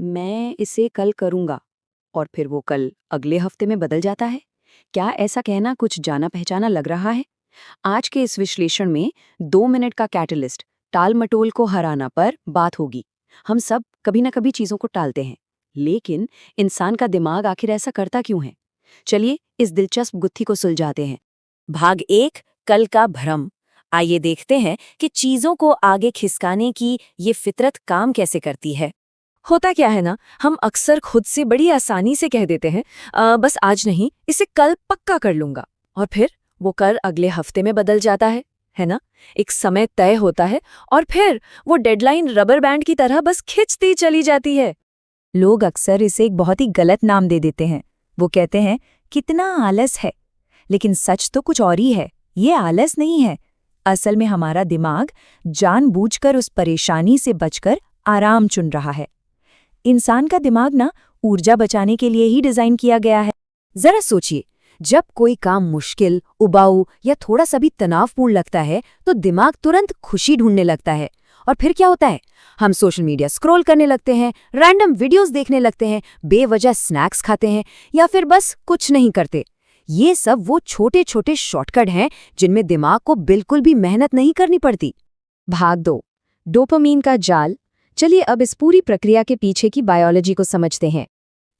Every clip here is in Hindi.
मैं इसे कल करूंगा, और फिर वो कल अगले हफ्ते में बदल जाता है। क्या ऐसा कहना कुछ जाना पहचाना लग रहा है? आज के इस विश्लेषण में 2 मिनट का कैटलिस्ट टाल मटोल को हराना पर बात होगी। हम सब कभी ना कभी चीजों को टालते हैं, लेकिन इंसान का दिमाग आखिर ऐसा करता क्यों है? चलिए इस दिलचस्प गुत्थी को सुलझाते हैं। भाग 1, कल का भ्रम। आइए देखते हैं कि चीजों को आगे खिसकाने की ये फितरत काम कैसे करती है। होता क्या है ना, हम अक्सर खुद से बड़ी आसानी से कह देते हैं, बस आज नहीं, इसे कल पक्का कर लूंगा। और फिर वो कल अगले हफ्ते में बदल जाता है ना? एक समय तय होता है और फिर वो डेडलाइन रबर बैंड की तरह बस खिंचती चली जाती है। लोग अक्सर इसे एक बहुत ही गलत नाम दे देते हैं। वो कहते हैं कितना आलस है, लेकिन सच तो कुछ और ही है। ये आलस नहीं है, असल में हमारा दिमाग जानबूझकर उस परेशानी से बचकर आराम चुन रहा है। इंसान का दिमाग ना ऊर्जा बचाने के लिए ही डिजाइन किया गया है। जरा सोचिए, जब कोई काम मुश्किल, उबाऊ या थोड़ा सा भी तनावपूर्ण लगता है तो दिमाग तुरंत खुशी ढूंढने लगता है। और फिर क्या होता है? हम सोशल मीडिया स्क्रॉल करने लगते हैं, रैंडम वीडियोस देखने लगते हैं, बेवजह स्नैक्स खाते हैं या फिर बस कुछ नहीं करते। ये सब वो छोटे छोटे शॉर्टकट हैं जिनमें दिमाग को बिल्कुल भी मेहनत नहीं करनी पड़ती। भाग 2, डोपामीन का जाल। चलिए अब इस पूरी प्रक्रिया के पीछे की बायोलॉजी को समझते हैं।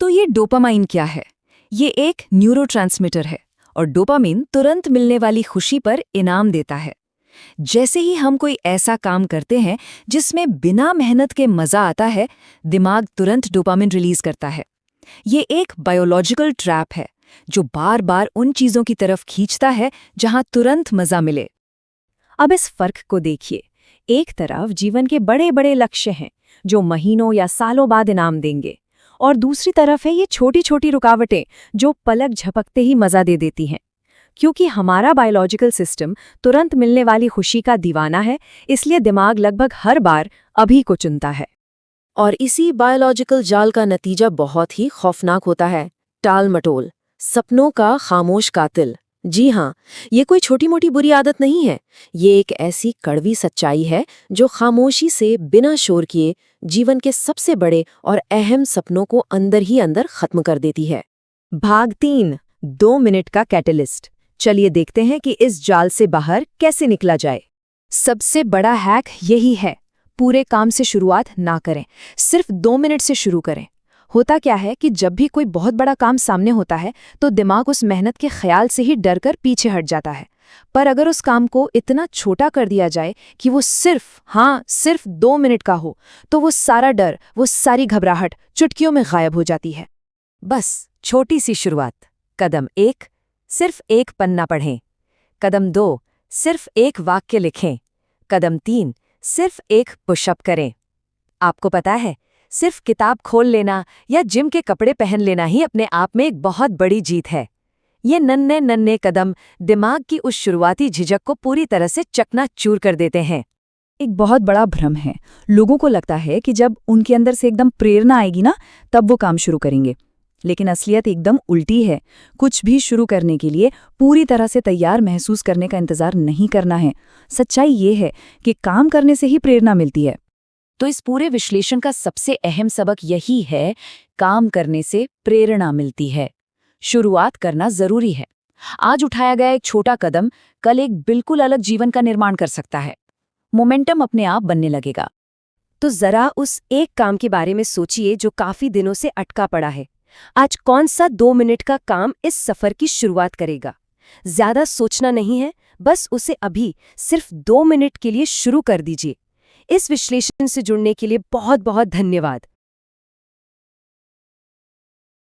तो ये डोपामाइन क्या है? ये एक न्यूरोट्रांसमीटर है और डोपामीन तुरंत मिलने वाली खुशी पर इनाम देता है। जैसे ही हम कोई ऐसा काम करते हैं जिसमें बिना मेहनत के मजा आता है, दिमाग तुरंत डोपामिन रिलीज करता है। ये एक बायोलॉजिकल ट्रैप है जो बार बार उन चीजों की तरफ खींचता है जहां तुरंत मजा मिले। अब इस फर्क को देखिए। एक तरफ जीवन के बड़े बड़े लक्ष्य हैं जो महीनों या सालों बाद इनाम देंगे, और दूसरी तरफ है ये छोटी छोटी रुकावटें जो पलक झपकते ही मजा दे देती हैं। क्योंकि हमारा बायोलॉजिकल सिस्टम तुरंत मिलने वाली खुशी का दीवाना है, इसलिए दिमाग लगभग हर बार अभी को चुनता है। और इसी बायोलॉजिकल जाल का नतीजा बहुत ही खौफनाक होता है। टाल मटोल, सपनों का खामोश कातिल। जी हाँ, ये कोई छोटी मोटी बुरी आदत नहीं है। ये एक ऐसी कड़वी सच्चाई है जो खामोशी से बिना शोर किए जीवन के सबसे बड़े और अहम सपनों को अंदर ही अंदर खत्म कर देती है। भाग 3, 2 मिनट का कैटलिस्ट। चलिए देखते हैं कि इस जाल से बाहर कैसे निकला जाए। सबसे बड़ा हैक यही है, पूरे काम से शुरुआत ना करें, सिर्फ 2 मिनट से शुरू करें। होता क्या है कि जब भी कोई बहुत बड़ा काम सामने होता है तो दिमाग उस मेहनत के ख्याल से ही डरकर पीछे हट जाता है। पर अगर उस काम को इतना छोटा कर दिया जाए कि वो सिर्फ 2 मिनट का हो, तो वो सारा डर, वो सारी घबराहट चुटकियों में गायब हो जाती है। बस छोटी सी शुरुआत। कदम 1, सिर्फ 1 पन्ना पढ़ें। कदम 2, सिर्फ 1 वाक्य लिखें। कदम 3, सिर्फ 1 पुशअप करें। आपको पता है, सिर्फ किताब खोल लेना या जिम के कपड़े पहन लेना ही अपने आप में एक बहुत बड़ी जीत है। ये नन्हे नन्हे कदम दिमाग की उस शुरुआती झिझक को पूरी तरह से चकनाचूर कर देते हैं। एक बहुत बड़ा भ्रम है, लोगों को लगता है कि जब उनके अंदर से एकदम प्रेरणा आएगी ना, तब वो काम शुरू करेंगे। लेकिन असलियत एकदम उल्टी है। कुछ भी शुरू करने के लिए पूरी तरह से तैयार महसूस करने का इंतजार नहीं करना है। सच्चाई ये है कि काम करने से ही प्रेरणा मिलती है। तो इस पूरे विश्लेषण का सबसे अहम सबक यही है, काम करने से प्रेरणा मिलती है। शुरुआत करना जरूरी है। आज उठाया गया एक छोटा कदम कल एक बिल्कुल अलग जीवन का निर्माण कर सकता है। मोमेंटम अपने आप बनने लगेगा। तो जरा उस एक काम के बारे में सोचिए जो काफी दिनों से अटका पड़ा है। आज कौन सा 2 मिनट का काम इस सफर की शुरुआत करेगा? ज्यादा सोचना नहीं है, बस उसे अभी सिर्फ 2 मिनट के लिए शुरू कर दीजिए। इस विश्लेषण से जुड़ने के लिए बहुत बहुत धन्यवाद।